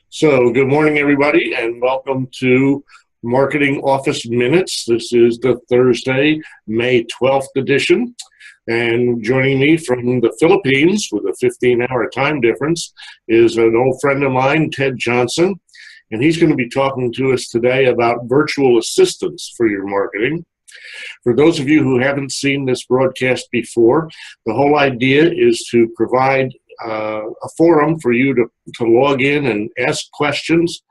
So, good morning, everybody, and welcome to Marketing Office Minutes. This is the Thursday, May 12th edition. And joining me from the Philippines with a 15-hour time difference is an old friend of mine, Ted Johnson. And he's going to be talking to us today about virtual assistants for your marketing. For those of you who haven't seen this broadcast before, the whole idea is to provide a forum for you to log in and ask questions.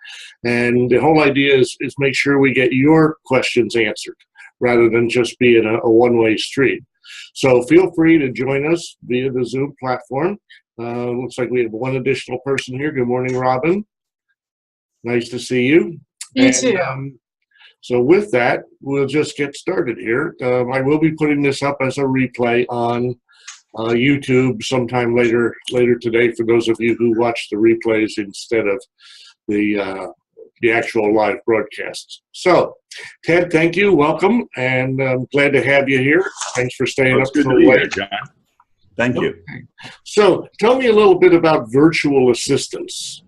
And the whole idea is make sure we get your questions answered rather than just being a one-way street. So feel free to join us via the Zoom platform. Looks like we have one additional person here. Good morning, Robin. Nice to see you. You too. So with that, we'll just get started here. I will be putting this up as a replay on YouTube sometime later today for those of you who watch the replays instead of the actual live broadcasts. So, Ted, thank you. Welcome, and I'm glad to have you here. Thanks for staying up so late. John. Thank you. So, tell me a little bit about virtual assistants.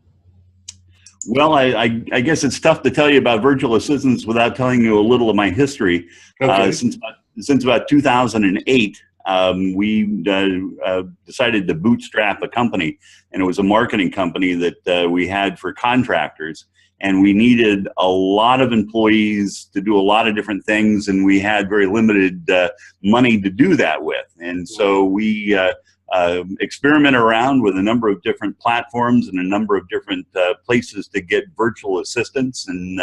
Well, I guess it's tough to tell you about virtual assistants without telling you a little of my history. Okay. Since about 2008, we decided to bootstrap a company, and it was a marketing company that we had for contractors. And we needed a lot of employees to do a lot of different things, and we had very limited money to do that with. And so we experiment around with a number of different platforms and a number of different places to get virtual assistants. And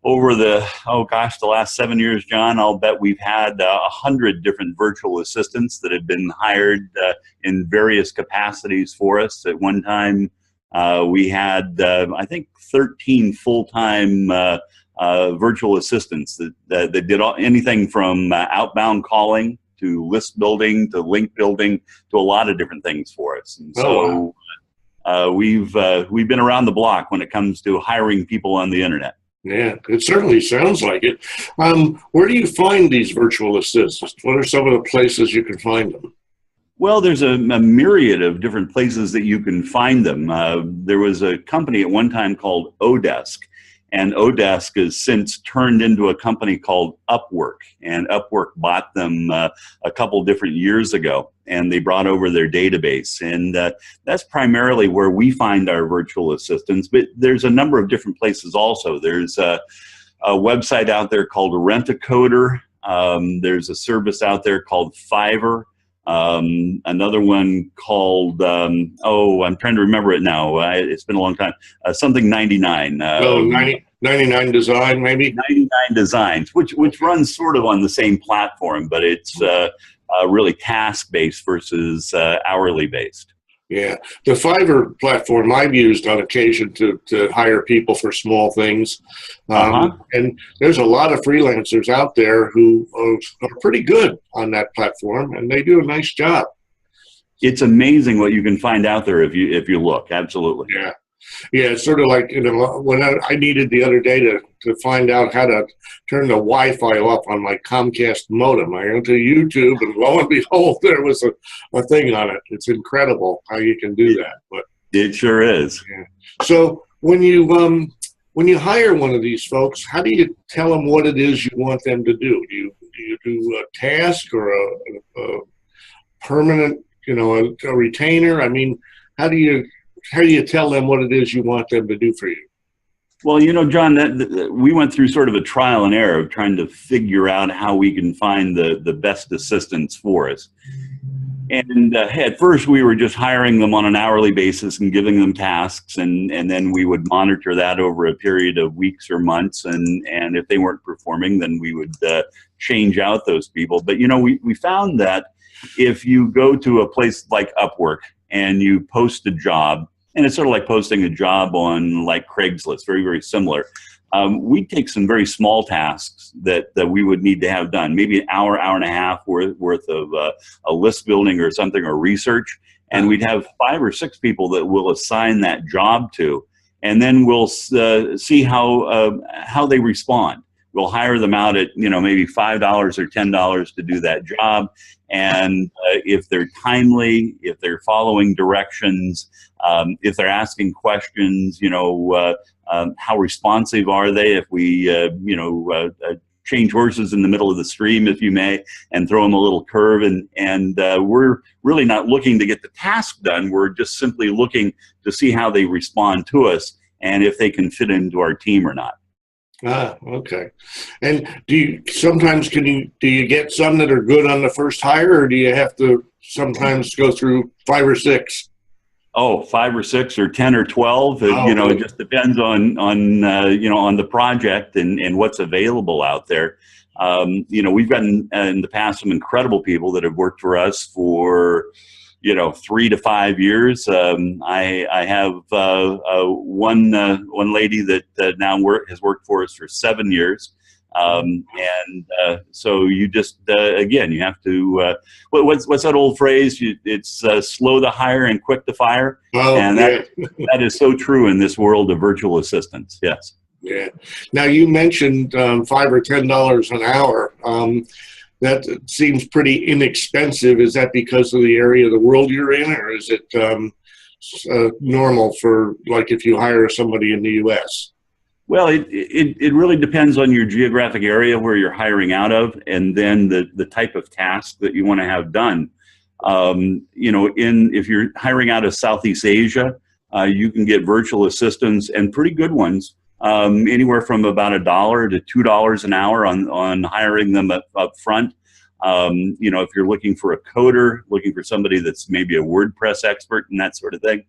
over the last 7 years, John, I'll bet we've had 100 different virtual assistants that have been hired in various capacities for us. At one time, we had, I think, 13 full-time virtual assistants that did anything from outbound calling to list building to link building to a lot of different things for us. And so we've been around the block when it comes to hiring people on the internet. Yeah, it certainly sounds like it. Where do you find these virtual assistants? What are some of the places you can find them? Well, there's a myriad of different places that you can find them. There was a company at one time called Odesk, and Odesk has since turned into a company called Upwork, and Upwork bought them a couple different years ago, and they brought over their database. And that's primarily where we find our virtual assistants, but there's a number of different places also. There's a website out there called Rent-A-Coder. There's a service out there called Fiverr. Another one called, I'm trying to remember it now. It's been a long time. Something 99. 99 Design, maybe? 99 Designs, which runs sort of on the same platform, but it's really task-based versus hourly-based. Yeah, the Fiverr platform I've used on occasion to hire people for small things. And there's a lot of freelancers out there who are pretty good on that platform, and they do a nice job. It's amazing what you can find out there if you look. Absolutely. Yeah. Yeah, it's sort of like, when I needed the other day to find out how to turn the Wi-Fi off on my Comcast modem. I went to YouTube, and lo and behold, there was a thing on it. It's incredible how you can do that. But it sure is. Yeah. So when you hire one of these folks, how do you tell them what it is you want them to do? Do you do a task or a permanent, a retainer? I mean, how do you tell them what it is you want them to do for you? Well, John, we went through sort of a trial and error of trying to figure out how we can find the best assistants for us. And at first, we were just hiring them on an hourly basis and giving them tasks, and then we would monitor that over a period of weeks or months. And if they weren't performing, then we would change out those people. But, we found that if you go to a place like Upwork and you post a job, and it's sort of like posting a job on like Craigslist, very, very similar. We take some very small tasks that we would need to have done, maybe an hour and a half worth of a list building or something, or research, and we'd have 5 or 6 people that we'll assign that job to, and then we'll see how they respond. we'll hire them out at, maybe $5 or $10 to do that job. And if they're timely, if they're following directions, if they're asking questions, how responsive are they? If we, change horses in the middle of the stream, if you may, and throw them a little curve. And we're really not looking to get the task done. We're just simply looking to see how they respond to us and if they can fit into our team or not. Ah, okay. And do you get some that are good on the first hire, or do you have to sometimes go through 5 or 6? Oh, 5 or 6 or 10 or 12. It just depends on the project and what's available out there. We've gotten in the past some incredible people that have worked for us for 3 to 5 years. I have one lady that now has worked for us for 7 years. So you just, again, you have to, what's that old phrase? It's slow to hire and quick to fire. Oh, and that is so true in this world of virtual assistants. Yes. Yeah. Now you mentioned $5 or $10 an hour. That seems pretty inexpensive. Is that because of the area of the world you're in, or is it normal for, like, if you hire somebody in the U.S.? Well, it really depends on your geographic area where you're hiring out of, and then the type of task that you want to have done. If you're hiring out of Southeast Asia, you can get virtual assistants, and pretty good ones, anywhere from about $1 to $2 an hour on hiring them up front. If you're looking for a coder, looking for somebody that's maybe a WordPress expert and that sort of thing,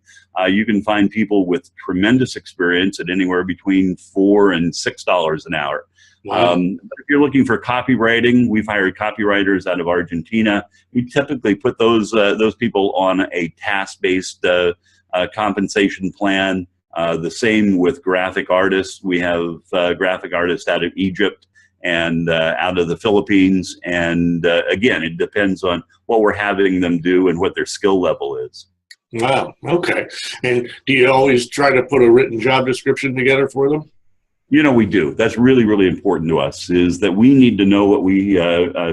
you can find people with tremendous experience at anywhere between $4 and $6 an hour. Wow. But if you're looking for copywriting, we've hired copywriters out of Argentina. We typically put those people on a task-based compensation plan. The same with graphic artists. We have graphic artists out of Egypt and out of the Philippines. And again, it depends on what we're having them do and what their skill level is. Wow. Okay. And do you always try to put a written job description together for them? We do. That's really, really important to us, is that we need to know what we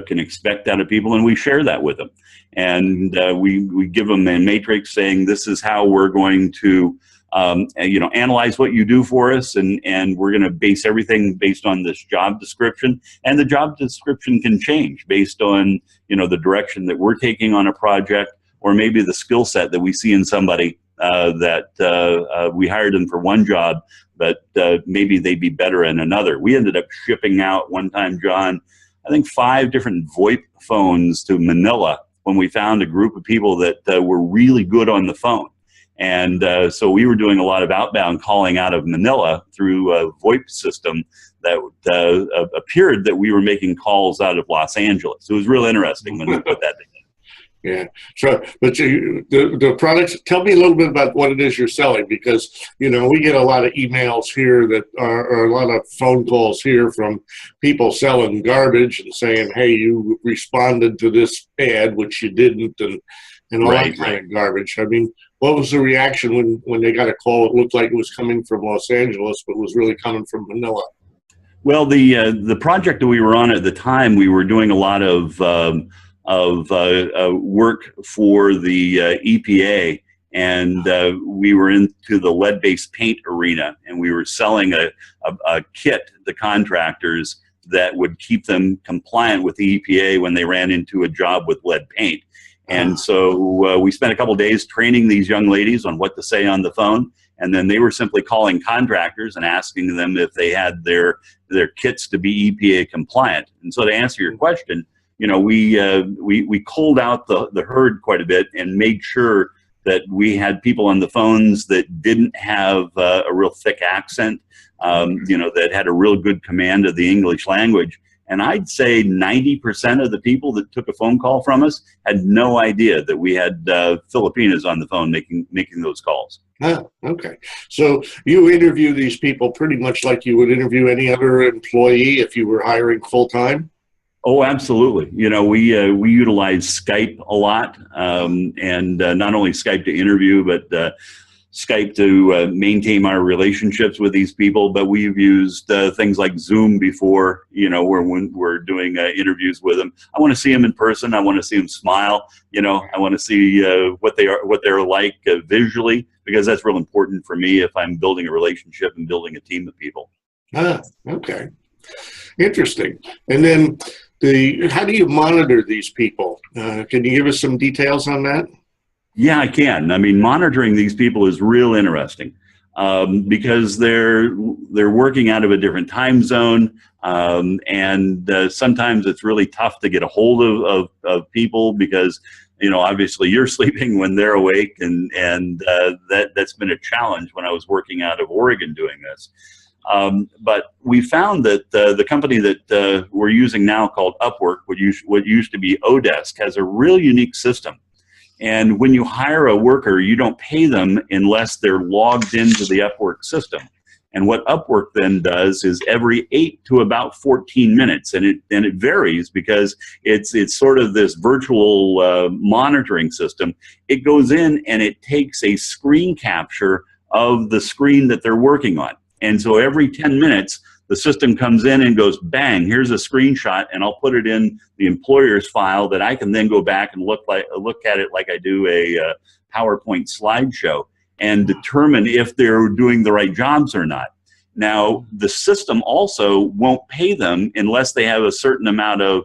can expect out of people, and we share that with them. And we give them a matrix saying, this is how we're going to analyze what you do for us, and we're going to base everything based on this job description. And the job description can change based on, the direction that we're taking on a project, or maybe the skill set that we see in somebody that we hired them for one job, but maybe they'd be better in another. We ended up shipping out one time, John, I think 5 different VoIP phones to Manila when we found a group of people that were really good on the phone. And so we were doing a lot of outbound calling out of Manila through a VoIP system that appeared that we were making calls out of Los Angeles. It was real interesting when we put that together. Yeah. So, but the products, tell me a little bit about what it is you're selling, because, we get a lot of emails here that are a lot of phone calls here from people selling garbage and saying, hey, you responded to this ad, which you didn't, and all that kind of garbage. I mean, what was the reaction when they got a call? It looked like it was coming from Los Angeles, but was really coming from Manila. Well, the project that we were on at the time, we were doing a lot of work for the EPA, and we were into the lead-based paint arena, and we were selling a kit to contractors that would keep them compliant with the EPA when they ran into a job with lead paint. And so we spent a couple of days training these young ladies on what to say on the phone, and then they were simply calling contractors and asking them if they had their kits to be EPA compliant. And so to answer your question, we culled out the herd quite a bit and made sure that we had people on the phones that didn't have a real thick accent, that had a real good command of the English language. And I'd say 90% of the people that took a phone call from us had no idea that we had Filipinas on the phone making those calls. Oh, okay. So you interview these people pretty much like you would interview any other employee if you were hiring full-time? Oh, absolutely. We utilize Skype a lot, and not only Skype to interview, but Skype to maintain our relationships with these people, but we've used things like Zoom before, when we're doing interviews with them. I want to see them in person. I want to see them smile. I want to see what they're like visually, because that's real important for me if I'm building a relationship and building a team of people. Ah, okay. Interesting. And then how do you monitor these people? Can you give us some details on that? Yeah, I can. I mean, monitoring these people is real interesting because they're working out of a different time zone, and sometimes it's really tough to get a hold of people because obviously you're sleeping when they're awake, and that's been a challenge when I was working out of Oregon doing this. But we found that the company that we're using now, called Upwork, what used to be Odesk, has a real unique system. And when you hire a worker, you don't pay them unless they're logged into the Upwork system. And what Upwork then does is every 8 to about 14 minutes, and it varies because it's sort of this virtual monitoring system. It goes in and it takes a screen capture of the screen that they're working on. And so every 10 minutes, the system comes in and goes, bang, here's a screenshot, and I'll put it in the employer's file that I can then go back and look at it like I do a PowerPoint slideshow and determine if they're doing the right jobs or not. Now, the system also won't pay them unless they have a certain amount of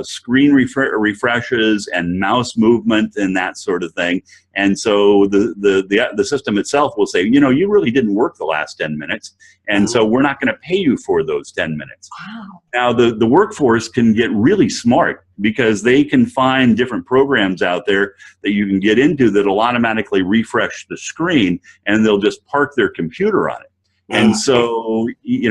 screen refreshes and mouse movement and that sort of thing. And so the system itself will say, you really didn't work the last 10 minutes, and so we're not going to pay you for those 10 minutes. Wow. Now, the workforce can get really smart because they can find different programs out there that you can get into that'll automatically refresh the screen, and they'll just park their computer on it. And so,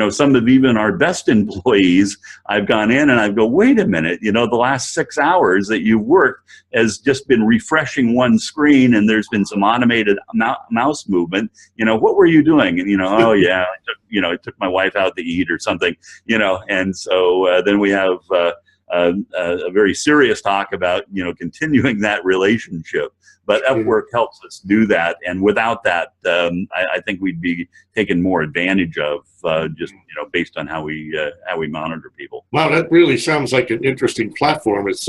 some of even our best employees, I've gone in and I go, wait a minute, the last 6 hours that you've worked has just been refreshing one screen, and there's been some automated mouse movement. What were you doing? And, oh yeah, I took my wife out to eat or something, and so then we have a very serious talk about, continuing that relationship. But Upwork helps us do that, and without that, I think we'd be taken more advantage of just based on how we monitor people. Wow, that really sounds like an interesting platform. It's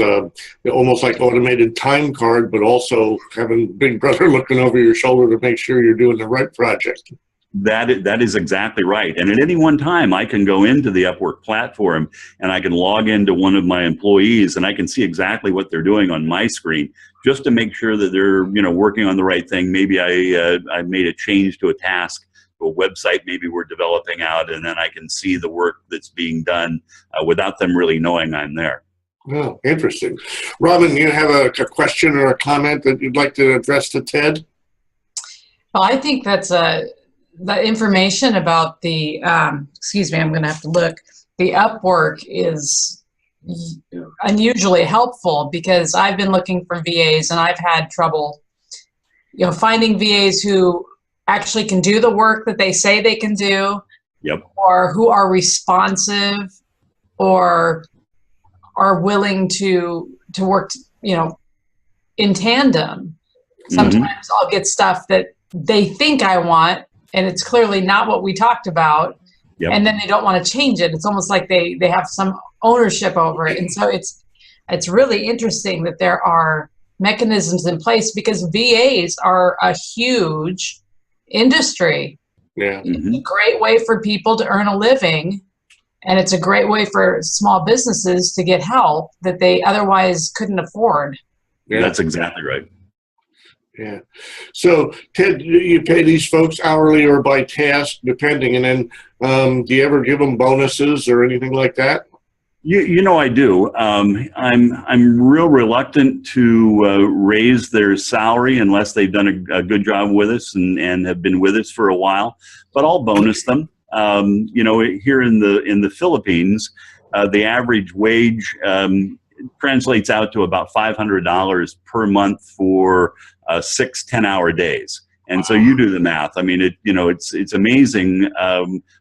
almost like automated time card, but also having Big Brother looking over your shoulder to make sure you're doing the right project. That is exactly right. And at any one time, I can go into the Upwork platform and I can log into one of my employees, and I can see exactly what they're doing on my screen, just to make sure that they're working on the right thing. Maybe I made a change to a task, to a website maybe we're developing out, and then I can see the work that's being done without them really knowing I'm there. Oh, interesting. Robin, you have a question or a comment that you'd like to address to Ted? Well, I think that's the information about the, excuse me, I'm going to have to look. The Upwork is unusually helpful because I've been looking for VAs and I've had trouble, finding VAs who actually can do the work that they say they can do. Yep. Or who are responsive or are willing to work, in tandem. Sometimes I'll get stuff that they think I want, and it's clearly not what we talked about. Yep. And then they don't want to change it. It's almost like they have some ownership over it. And so it's really interesting that there are mechanisms in place, because VAs are a huge industry. Yeah. It's a great way for people to earn a living, and it's a great way for small businesses to get help that they otherwise couldn't afford. Yeah. That's exactly right. Yeah. So, Ted, you pay these folks hourly or by task, depending, and then do you ever give them bonuses or anything like that? I do. I'm real reluctant to raise their salary unless they've done a good job with us and have been with us for a while. But I'll bonus them. Here in the Philippines, the average wage translates out to about $500 per month for 6 10-hour days. And so you do the math. I mean, it's amazing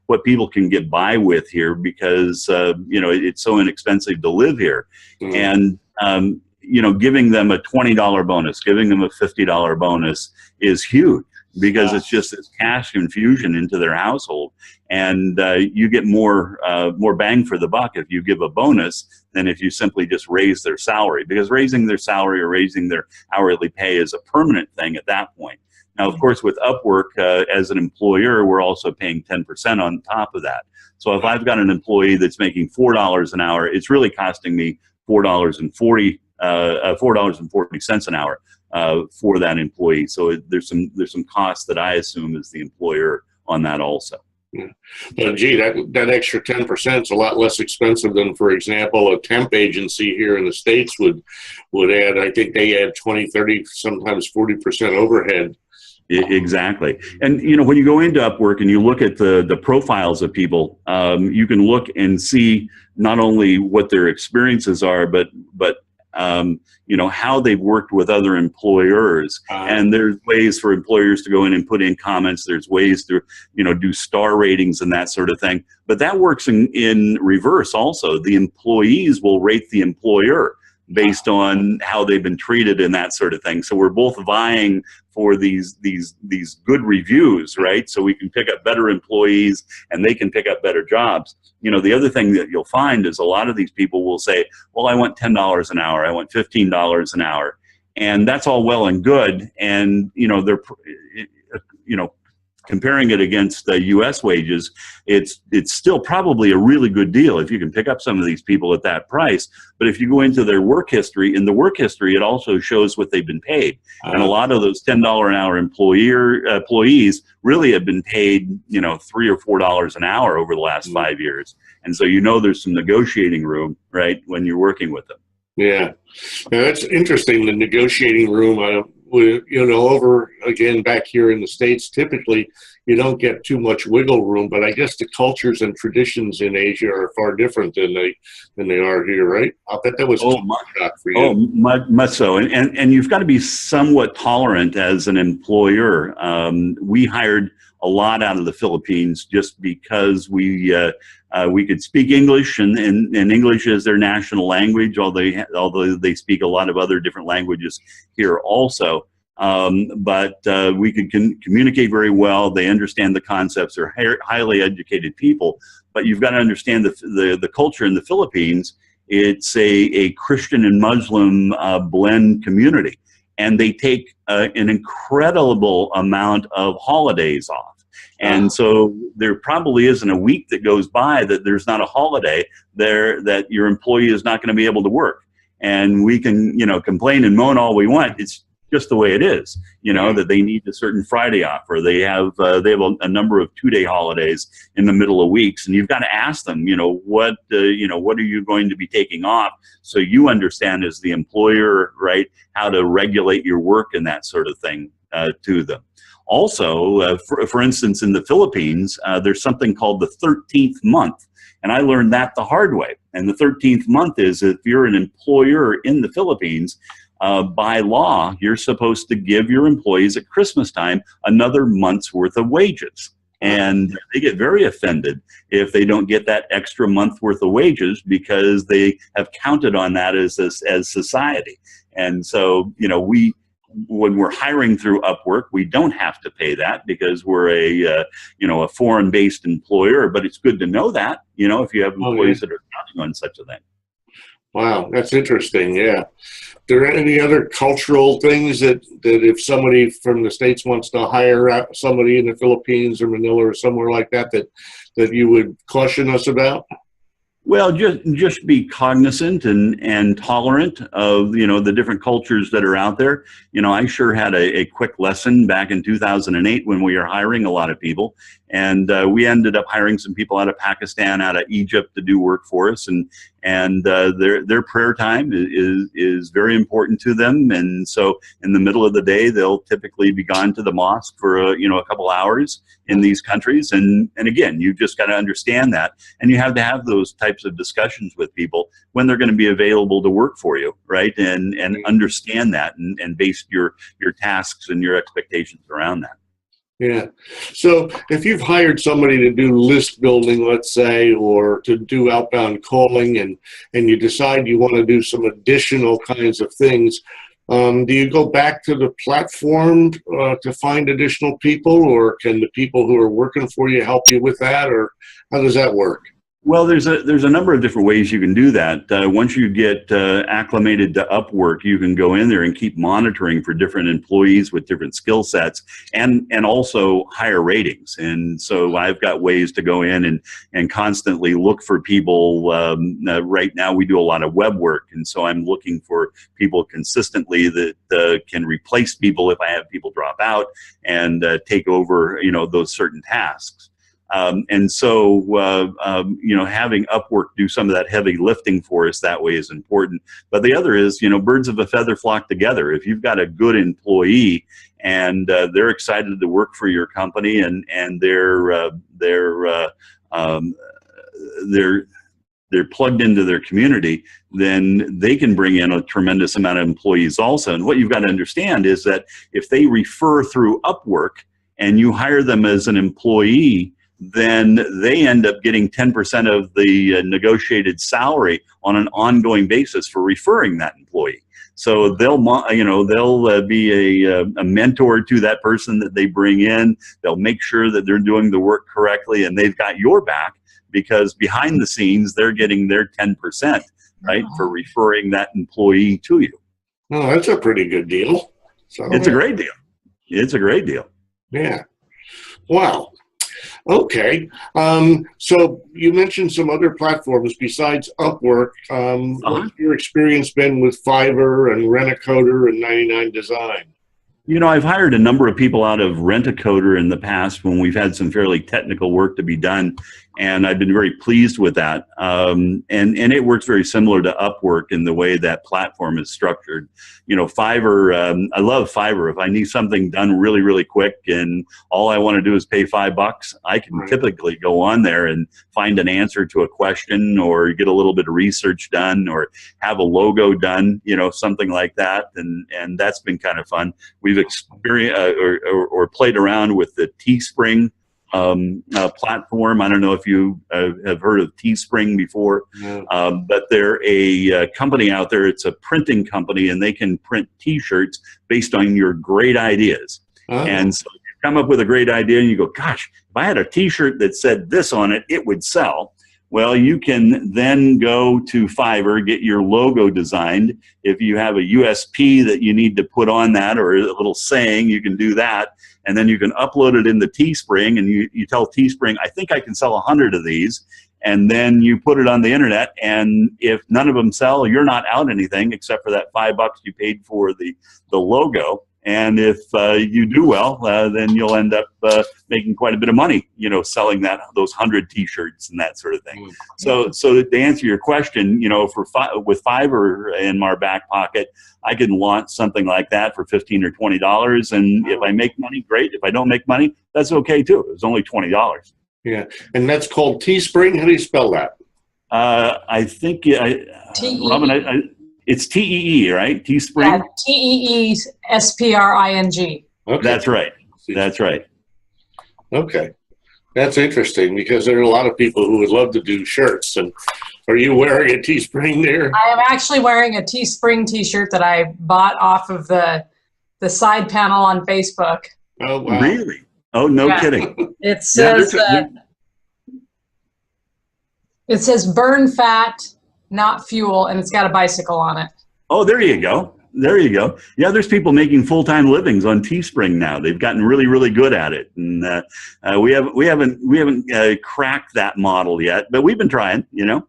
what people can get by with here because, it's so inexpensive to live here. And, giving them a $20 bonus, giving them a $50 bonus is huge, because it's just this cash infusion into their household, and you get more bang for the buck if you give a bonus than if you simply just raise their salary, because raising their salary or raising their hourly pay is a permanent thing at that point. Now, of course, with Upwork, as an employer, we're also paying 10% on top of that. So if I've got an employee that's making $4 an hour, it's really costing me $4.40 an hour for that employee. So there's some costs that I assume is the employer on that also. Yeah. But gee, that extra 10% is a lot less expensive than, for example, a temp agency here in the States would add. I think they add 20, 30, sometimes 40% overhead. Exactly. And, when you go into Upwork and you look at the profiles of people, you can look and see not only what their experiences are, but how they've worked with other employers. And there's ways for employers to go in and put in comments. There's ways to, do star ratings and that sort of thing. But that works in reverse also. The employees will rate the employer based on how they've been treated and that sort of thing. So we're both vying for these good reviews, right? So we can pick up better employees and they can pick up better jobs. The other thing that you'll find is a lot of these people will say, well, I want $10 an hour, I want $15 an hour. And that's all well and good. And, they're, comparing it against the U.S. wages, it's still probably a really good deal if you can pick up some of these people at that price. But if you go into their work history, in the work history, it also shows what they've been paid. And a lot of those $10 an hour employees really have been paid, $3 or $4 an hour over the last 5 years. And so there's some negotiating room, right, when you're working with them. Yeah, that's interesting. The negotiating room. Over again back here in the States, typically you don't get too much wiggle room, but I guess the cultures and traditions in Asia are far different than they are here, right? I bet that was a shock for you. Oh, much so. And you've got to be somewhat tolerant as an employer. We hired a lot out of the Philippines just because we could speak English, and English is their national language, although they speak a lot of other different languages here also. But we could communicate very well. They understand the concepts. They're highly educated people. But you've got to understand the culture in the Philippines. It's a Christian and Muslim blend community, and they take an incredible amount of holidays off. And so there probably isn't a week that goes by that there's not a holiday there that your employee is not going to be able to work. And we can, complain and moan all we want. It's just the way it is, that they need a certain Friday off, or they have a number of 2-day holidays in the middle of weeks. And you've got to ask them, what are you going to be taking off, so you understand as the employer, right, how to regulate your work and that sort of thing to them. Also, for instance, in the Philippines, there's something called the 13th month. And I learned that the hard way. And the 13th month is, if you're an employer in the Philippines, by law, you're supposed to give your employees at Christmas time another month's worth of wages. And they get very offended if they don't get that extra month worth of wages, because they have counted on that as society. And so, when we're hiring through Upwork, we don't have to pay that because we're a foreign-based employer. But it's good to know that, if you have employees that are counting on such a thing. Wow, that's interesting. Yeah. Are there any other cultural things that if somebody from the States wants to hire out somebody in the Philippines or Manila or somewhere like that you would caution us about? Well, just be cognizant and tolerant of, the different cultures that are out there. I sure had a quick lesson back in 2008 when we were hiring a lot of people. And we ended up hiring some people out of Pakistan, out of Egypt to do work for us. And their prayer time is very important to them. And so in the middle of the day, they'll typically be gone to the mosque for a couple hours in these countries. And again, you've just got to understand that. And you have to have those types of discussions with people when they're going to be available to work for you, right? And understand that and base your tasks and your expectations around that. Yeah. So if you've hired somebody to do list building, let's say, or to do outbound calling, and you decide you want to do some additional kinds of things, do you go back to the platform to find additional people, or can the people who are working for you help you with that, or how does that work? Well, there's a number of different ways you can do that. Once you get acclimated to Upwork, you can go in there and keep monitoring for different employees with different skill sets, and also higher ratings. And so I've got ways to go in and constantly look for people. Right now we do a lot of web work, and so I'm looking for people consistently that can replace people if I have people drop out, and take over, those certain tasks. And so, having Upwork do some of that heavy lifting for us that way is important. But the other is, birds of a feather flock together. If you've got a good employee and they're excited to work for your company, and they're plugged into their community, then they can bring in a tremendous amount of employees also. And what you've got to understand is that if they refer through Upwork and you hire them as an employee, then they end up getting 10% of the negotiated salary on an ongoing basis for referring that employee. So they'll be a mentor to that person that they bring in. They'll make sure that they're doing the work correctly, and they've got your back, because behind the scenes they're getting their 10%, right, for referring that employee to you. Oh, that's a pretty good deal. So it's a great deal. It's a great deal. Yeah. Wow. Okay. So you mentioned some other platforms besides Upwork. What's your experience been with Fiverr and Rent-A-Coder and 99 Design? I've hired a number of people out of Rent-A-Coder in the past when we've had some fairly technical work to be done, and I've been very pleased with that. And it works very similar to Upwork in the way that platform is structured. Fiverr, I love Fiverr. If I need something done really, really quick and all I want to do is pay $5, I can typically go on there and find an answer to a question, or get a little bit of research done, or have a logo done, something like that. And that's been kind of fun. We've experienced or played around with the Teespring platform. I don't know if you have heard of Teespring before, but they're a company out there. It's a printing company, and they can print T-shirts based on your great ideas. And so you come up with a great idea, and you go, gosh, if I had a T-shirt that said this on it, it would sell. Well, you can then go to Fiverr, get your logo designed. If you have a USP that you need to put on that, or a little saying, you can do that. And then you can upload it into Teespring, and you tell Teespring, I think I can sell 100 of these. And then you put it on the internet, and if none of them sell, you're not out anything except for that $5 you paid for the logo. And if you do well, then you'll end up making quite a bit of money, selling those 100 T-shirts and that sort of thing. So to answer your question, with Fiverr in our back pocket, I can launch something like that for $15 or $20. And if I make money, great. If I don't make money, that's okay too. It was only $20. Yeah, and that's called Teespring. How do you spell that? I think, Robin, it's T-E-E, right? Teespring? Yeah, T-E-E-S-P-R-I-N-G. Okay. That's right. That's right. Okay. That's interesting, because there are a lot of people who would love to do shirts. And are you wearing a Teespring there? I am actually wearing a Teespring T-shirt that I bought off of the side panel on Facebook. Oh, wow. Really? Oh, no kidding. It says, it says burn fat, not fuel, and it's got a bicycle on it. Oh, there you go. There you go. Yeah, there's people making full-time livings on Teespring now. They've gotten really, really good at it, and we haven't cracked that model yet, but we've been trying. Yeah.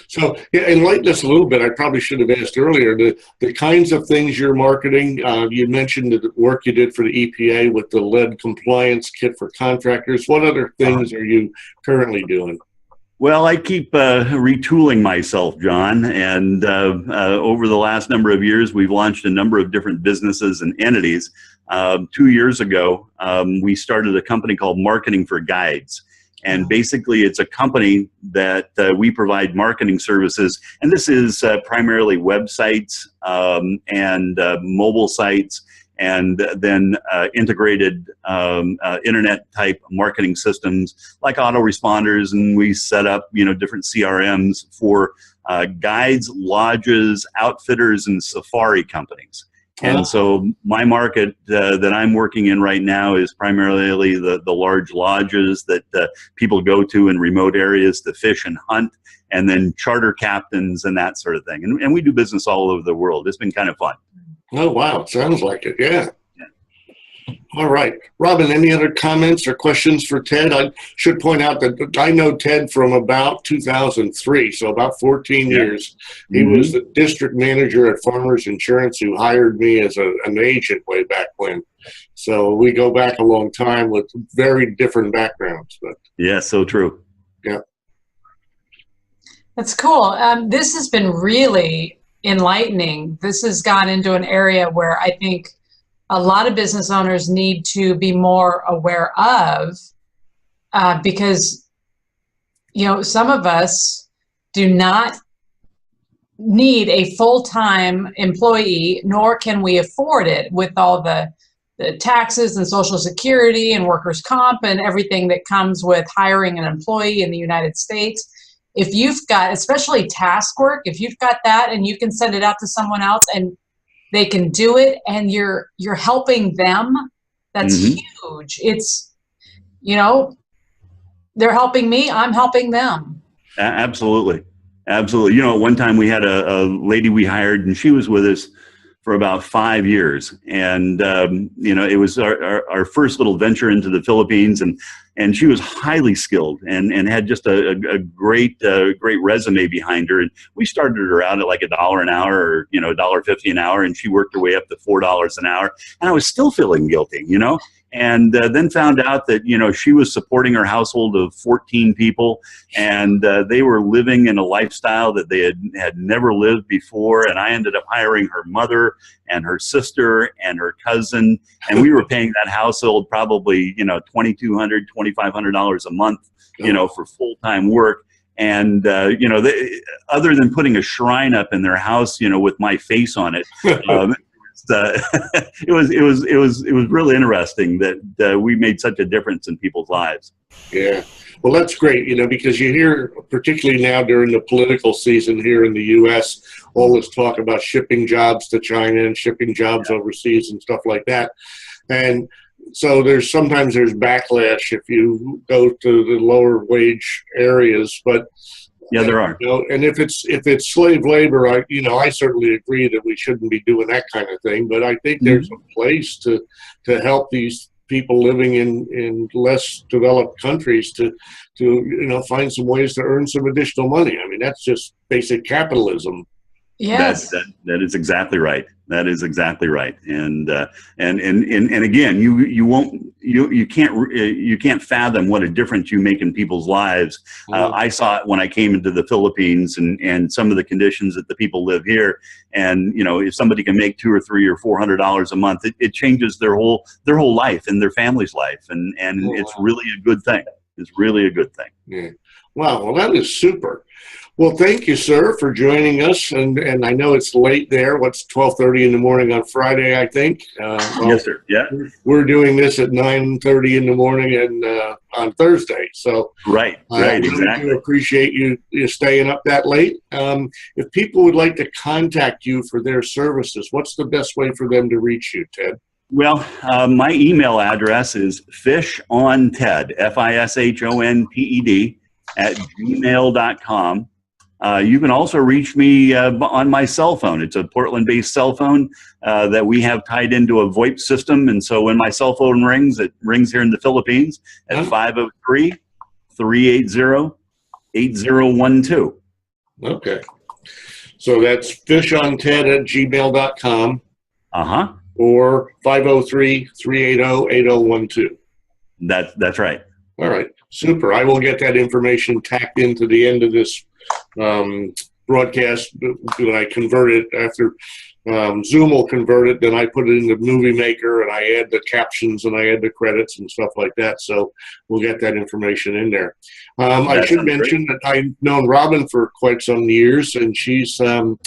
So enlighten us a little bit. I probably should have asked earlier the kinds of things you're marketing. You mentioned the work you did for the EPA with the lead compliance kit for contractors. What other things are you currently doing? Well, I keep retooling myself, John, and over the last number of years, we've launched a number of different businesses and entities. 2 years ago, we started a company called Marketing for Guides, and basically it's a company that we provide marketing services, and this is primarily websites and mobile sites and then integrated internet type marketing systems like autoresponders, and we set up different CRMs for guides, lodges, outfitters, and safari companies. And so my market that I'm working in right now is primarily the large lodges that people go to in remote areas to fish and hunt, and then charter captains and that sort of thing. And we do business all over the world. It's been kind of fun. Oh, wow. Sounds like it. Yeah. All right. Robin, any other comments or questions for Ted? I should point out that I know Ted from about 2003, so about 14 years. He was the district manager at Farmers Insurance who hired me as an agent way back when. So we go back a long time with very different backgrounds. But yeah, so true. Yeah. That's cool. This has been really enlightening. This has gone into an area where I think a lot of business owners need to be more aware of, because, some of us do not need a full-time employee, nor can we afford it with all the taxes and Social Security and workers' comp and everything that comes with hiring an employee in the United States. If you've got, especially task work, if you've got that and you can send it out to someone else and they can do it and you're helping them, that's huge. It's, they're helping me, I'm helping them. Absolutely. Absolutely. One time we had a lady we hired, and she was with us for about 5 years. And, it was our first little venture into the Philippines, and she was highly skilled and had just a great resume behind her. And we started her out at like $1 an hour, or, $1.50 an hour. And she worked her way up to $4 an hour. And I was still feeling guilty, and then found out that, she was supporting her household of 14 people, and they were living in a lifestyle that they had never lived before. And I ended up hiring her mother and her sister and her cousin, and we were paying that household probably, $2,200, $2,500 a month, for full-time work. And, other than putting a shrine up in their house, with my face on it, it was really interesting that we made such a difference in people's lives. Yeah. Well, that's great, because you hear, particularly now during the political season here in the U.S., all this talk about shipping jobs to China and shipping jobs overseas and stuff like that. And so sometimes there's backlash if you go to the lower wage areas, but yeah, there are. And if it's slave labor, I certainly agree that we shouldn't be doing that kind of thing. But I think there's a place to help these people living in less developed countries to find some ways to earn some additional money. I mean, that's just basic capitalism. Yes, that is exactly right. That is exactly right. And again, you can't fathom what a difference you make in people's lives. I saw it when I came into the Philippines and some of the conditions that the people live here. And if somebody can make $200 or $300 or $400 a month, it changes their whole life and their family's life. And it's really a good thing. It's really a good thing. Yeah. Wow. Well, that is super. Well, thank you, sir, for joining us. And I know it's late there. What's 12:30 in the morning on Friday, I think. Yes, sir. Yeah. We're doing this at 9:30 in the morning and on Thursday. So right, exactly. I do appreciate you staying up that late. If people would like to contact you for their services, what's the best way for them to reach you, Ted? Well, my email address is fishonted, FISHONPED, @gmail.com. You can also reach me on my cell phone. It's a Portland-based cell phone that we have tied into a VoIP system. And so when my cell phone rings, it rings here in the Philippines at 503-380-8012. Okay. So that's fishonted@gmail.com. Or 503-380-8012. That's right. All right. Super. I will get that information tacked into the end of this broadcast, when I convert it after Zoom will convert it, then I put it into Movie Maker and I add the captions and I add the credits and stuff like that. So we'll get that information in there. I should mention that I've known Robin for quite some years, and she's been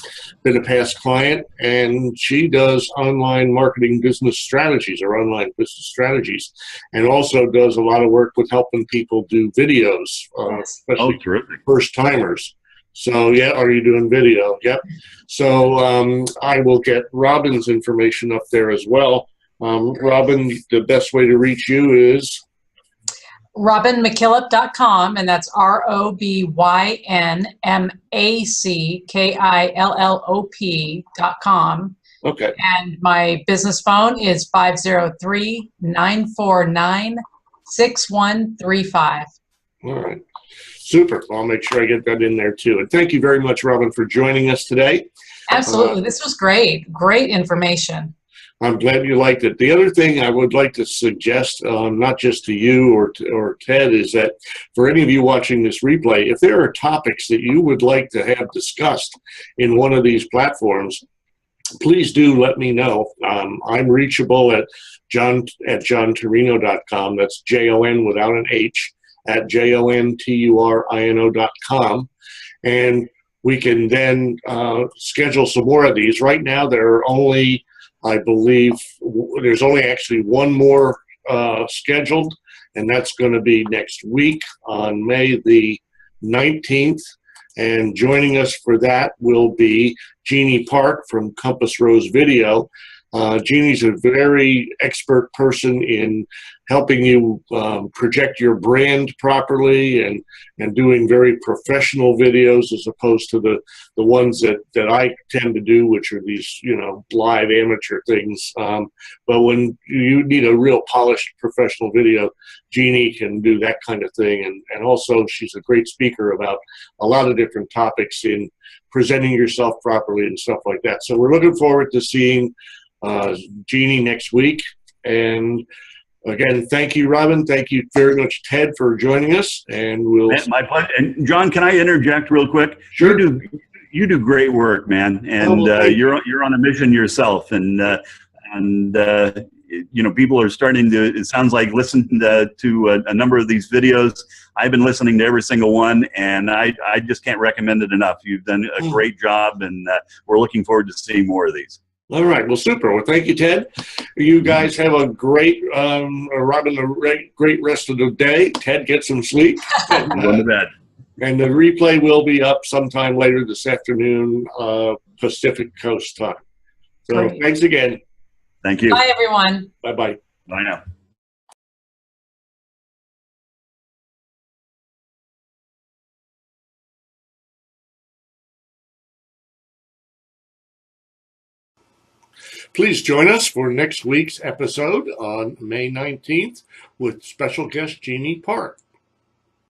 a past client, and she does online marketing business strategies or online business strategies, and also does a lot of work with helping people do videos, especially first timers. So, yeah, are you doing video? Yep. So I will get Robin's information up there as well. Robin, the best way to reach you is? RobinMcKillop.com, and that's RobinMackillop.com. Okay. And my business phone is 503-949-6135. All right. Super. I'll make sure I get that in there too. And thank you very much, Robin, for joining us today. Absolutely. This was great. Great information. I'm glad you liked it. The other thing I would like to suggest, not just to you or Ted, is that for any of you watching this replay, if there are topics that you would like to have discussed in one of these platforms, please do let me know. I'm reachable at johnturino.com. That's Jon without an H, at JONTURINO.com. And we can then schedule some more of these. Right now, there are only, I believe, there's only actually one more scheduled, and that's going to be next week on May the 19th. And joining us for that will be Jeannie Park from Compass Rose Video. Jeannie's a very expert person in helping you project your brand properly and doing very professional videos as opposed to the ones that I tend to do, which are these, live amateur things. But when you need a real polished professional video, Jeannie can do that kind of thing. And also she's a great speaker about a lot of different topics in presenting yourself properly and stuff like that. So we're looking forward to seeing Jeannie next week. And again, thank you, Robin. Thank you very much, Ted, for joining us. And we'll. My pleasure. And John, can I interject real quick? Sure. You do great work, man. And you're on a mission yourself. And people are starting to. It sounds like listen to a number of these videos. I've been listening to every single one, and I just can't recommend it enough. You've done a great job, and we're looking forward to seeing more of these. All right. Well, super. Well, thank you, Ted. You guys have a great, Robin, a great rest of the day. Ted, get some sleep. Going to bed. And the replay will be up sometime later this afternoon, Pacific Coast time. So Thanks again. Thank you. Bye, everyone. Bye-bye. Bye now. Please join us for next week's episode on May 19th with special guest Jeannie Park.